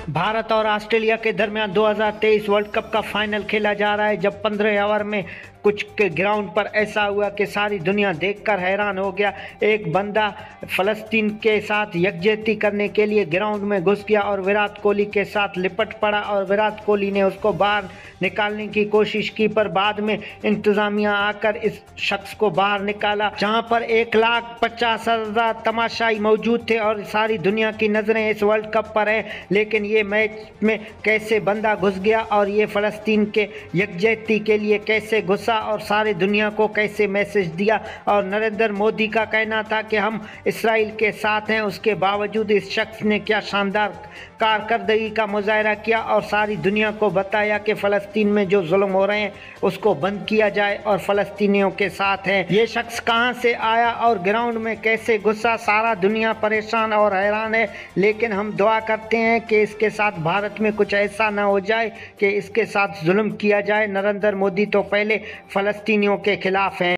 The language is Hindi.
भारत और ऑस्ट्रेलिया के दरमियान 2023 वर्ल्ड कप का फाइनल खेला जा रहा है। जब 15 ओवर में कुछ के ग्राउंड पर ऐसा हुआ कि सारी दुनिया देखकर हैरान हो गया। एक बंदा फ़लस्तीन के साथ यकजहती करने के लिए ग्राउंड में घुस गया और विराट कोहली के साथ लिपट पड़ा और विराट कोहली ने उसको बाहर निकालने की कोशिश की, पर बाद में इंतज़ामिया आकर इस शख्स को बाहर निकाला, जहां पर 1,50,000 तमाशाई मौजूद थे और सारी दुनिया की नज़रें इस वर्ल्ड कप पर है। लेकिन ये मैच में कैसे बंदा घुस गया और ये फ़लस्तीन के यकजहती के लिए कैसे घुसा और सारी दुनिया को कैसे मैसेज दिया। और नरेंद्र मोदी का कहना था कि हम इसराइल के साथ हैं, उसके बावजूद इस शख्स ने क्या शानदार कारकर्दगी का मुजाहरा किया और सारी दुनिया को बताया कि फ़लस्तीन में जो जुल्म हो रहे हैं उसको बंद किया जाए और फ़लस्तीनियों के साथ हैं। ये शख्स कहां से आया और ग्राउंड में कैसे घुसा, सारा दुनिया परेशान और हैरान है। लेकिन हम दुआ करते हैं कि इसके साथ भारत में कुछ ऐसा ना हो जाए कि इसके साथ जुल्म किया जाए। नरेंद्र मोदी तो पहले फ़लस्तीनियों के खिलाफ हैं।